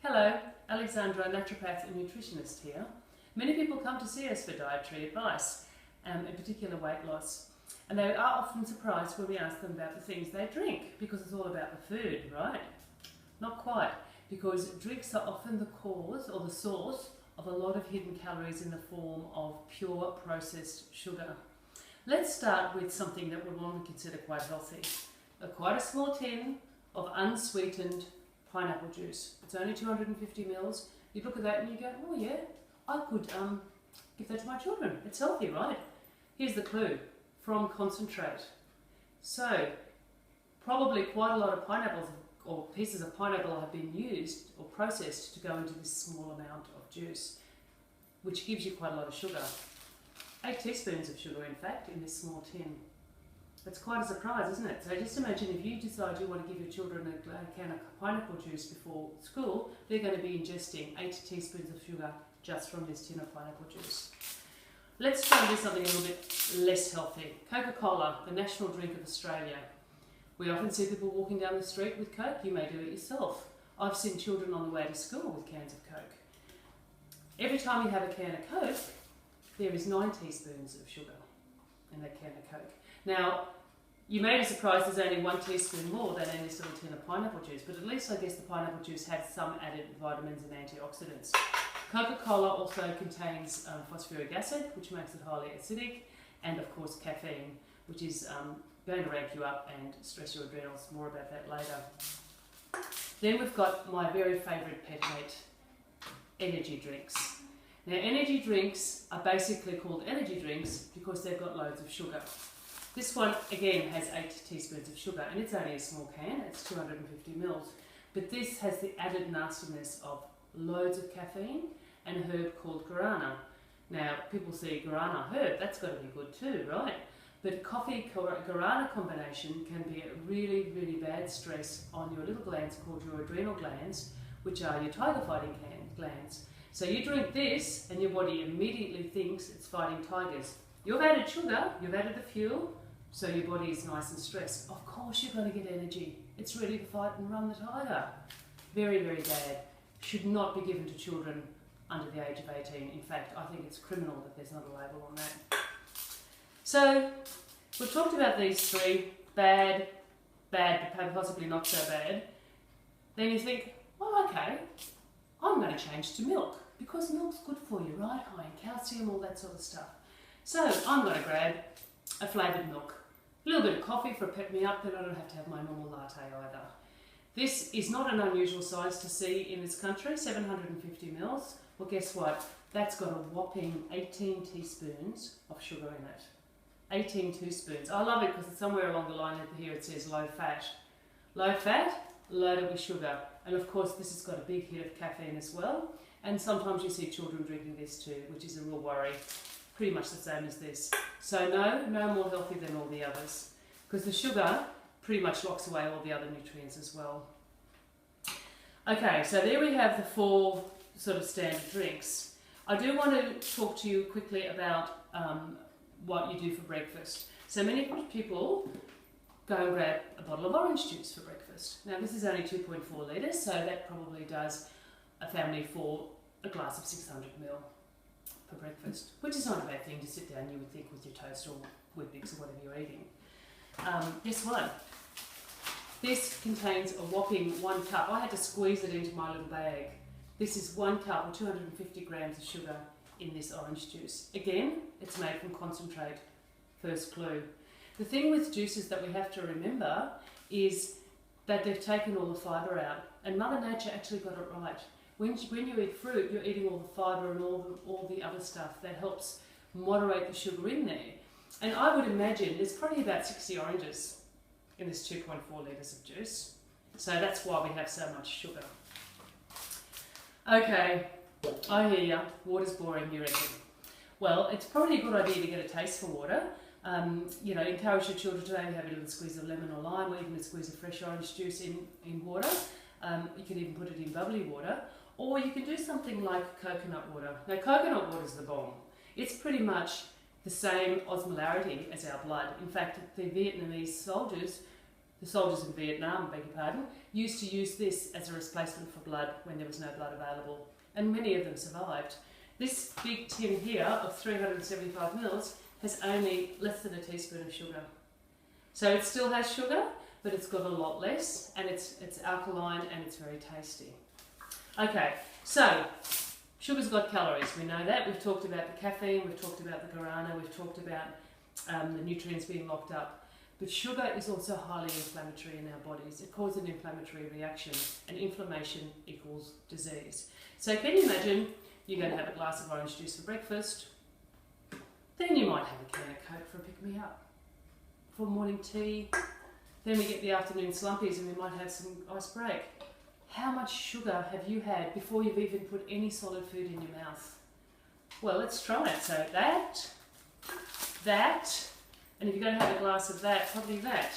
Hello, Alexandra, Naturopath and nutritionist here. Many people come to see us for dietary advice, in particular weight loss, and they are often surprised when we ask them about the things they drink, because it's all about the food, right? Not quite, because drinks are often the cause or the source of a lot of hidden calories in the form of pure processed sugar. Let's start with something that we normally consider quite healthy. Quite a small tin of unsweetened pineapple juice. It's only 250 mils. You look at that and you go, oh yeah, I could give that to my children. It's healthy, right? Here's the clue, from concentrate. So, probably quite a lot of pineapples or pieces of pineapple have been used or processed to go into this small amount of juice, which gives you quite a lot of sugar. 8 teaspoons of sugar, in fact, in this small tin. It's quite a surprise, isn't it? So just imagine if you decide you want to give your children a can of pineapple juice before school, they're going to be ingesting 8 teaspoons of sugar just from this tin of pineapple juice. Let's try and do something a little bit less healthy. Coca-Cola, the national drink of Australia. We often see people walking down the street with Coke. You may do it yourself. I've seen children on the way to school with cans of Coke. Every time you have a can of Coke, there is 9 teaspoons of sugar in that can of Coke. Now, you may be surprised there's only 1 teaspoon more than in this little tin of pineapple juice, but at least I guess the pineapple juice has some added vitamins and antioxidants. Coca-Cola also contains phosphoric acid, which makes it highly acidic, and of course caffeine, which is going to rank you up and stress your adrenals. More about that later. Then we've got my very favourite pet meat, energy drinks. Now, energy drinks are basically called energy drinks because they've got loads of sugar. This one, again, has 8 teaspoons of sugar, and it's only a small can, it's 250 mils. But this has the added nastiness of loads of caffeine and a herb called guarana. Now, people see guarana herb, that's got to be good too, right? But coffee-guarana combination can be a really, really bad stress on your little glands called your adrenal glands, which are your tiger-fighting glands. So you drink this, and your body immediately thinks it's fighting tigers. You've added sugar, you've added the fuel, so your body is nice and stressed. Of course you're going to get energy. It's ready to fight and run the tiger. Very, very bad. Should not be given to children under the age of 18. In fact, I think it's criminal that there's not a label on that. So, we've talked about these 3, bad, but possibly not so bad. Then you think, oh okay, I'm going to change to milk, because milk's good for you, right? High in calcium, all that sort of stuff. So I'm going to grab a flavoured milk. A little bit of coffee for a pick-me-up, then I don't have to have my normal latte either. This is not an unusual size to see in this country, 750 mils. Well, guess what? That's got a whopping 18 teaspoons of sugar in it. 18 teaspoons. I love it because it's somewhere along the line here it says low fat. Low fat, loaded with sugar. And of course this has got a big hit of caffeine as well. And sometimes you see children drinking this too, which is a real worry. Pretty much the same as this. So no more healthy than all the others, because the sugar pretty much locks away all the other nutrients as well. Okay, so there we have the 4 sort of standard drinks. I do want to talk to you quickly about what you do for breakfast. So many people go and grab a bottle of orange juice for breakfast. Now this is only 2.4 litres, so that probably does a family for a glass of 600 ml. For breakfast, which is not a bad thing to sit down, you would think, with your toast or Weet-Bix or whatever you're eating. Guess what? This contains a whopping 1 cup. I had to squeeze it into my little bag. This is 1 cup or 250 grams of sugar in this orange juice. Again, it's made from concentrate. First clue. The thing with juices that we have to remember is that they've taken all the fibre out, and Mother Nature actually got it right. When you eat fruit, you're eating all the fibre and all the other stuff that helps moderate the sugar in there. And I would imagine there's probably about 60 oranges in this 2.4 litres of juice. So that's why we have so much sugar. Okay, I hear ya. Water's boring, you reckon? Well, it's probably a good idea to get a taste for water. You know, encourage your children to maybe have a little squeeze of lemon or lime, or even a squeeze of fresh orange juice in water. You can even put it in bubbly water. Or you can do something like coconut water. Now, coconut water is the bomb. It's pretty much the same osmolarity as our blood. In fact, the Vietnamese soldiers the soldiers in Vietnam, beg your pardon, used to use this as a replacement for blood when there was no blood available, and many of them survived. This big tin here of 375 mils has only less than a teaspoon of sugar. So it still has sugar, but it's got a lot less, and it's alkaline and it's very tasty. Okay, so sugar's got calories, we know that. We've talked about the caffeine, we've talked about the guarana, we've talked about the nutrients being locked up. But sugar is also highly inflammatory in our bodies. It causes an inflammatory reaction, and inflammation equals disease. So can you imagine you're going to have a glass of orange juice for breakfast, then you might have a can of Coke for a pick-me-up, for morning tea, then we get the afternoon slumpies and we might have some ice break. How much sugar have you had before you've even put any solid food in your mouth? Well, let's try it. So that, and if you're going to have a glass of that, probably that.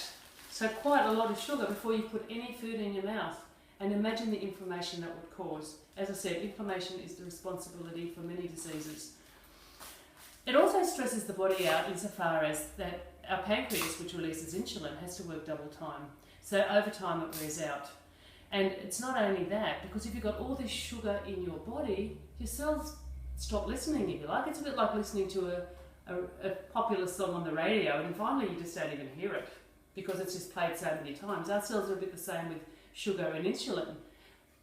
So quite a lot of sugar before you put any food in your mouth. And imagine the inflammation that would cause. As I said, inflammation is the responsibility for many diseases. It also stresses the body out insofar as that our pancreas, which releases insulin, has to work double time. So over time it wears out. And it's not only that, because if you've got all this sugar in your body, your cells stop listening, if you like. It's a bit like listening to a popular song on the radio, and finally you just don't even hear it because it's just played so many times. Our cells are a bit the same with sugar and insulin.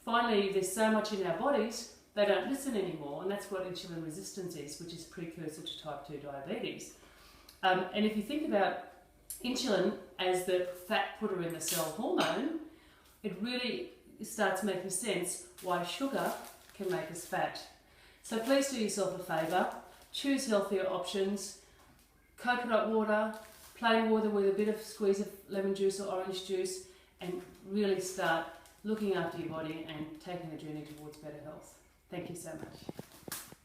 Finally, there's so much in our bodies, they don't listen anymore, and that's what insulin resistance is, which is precursor to type 2 diabetes. And if you think about insulin as the fat putter in the cell hormone, it really starts making sense why sugar can make us fat. So please do yourself a favour, choose healthier options, coconut water, plain water with a bit of squeeze of lemon juice or orange juice, and really start looking after your body and taking a journey towards better health. Thank you so much.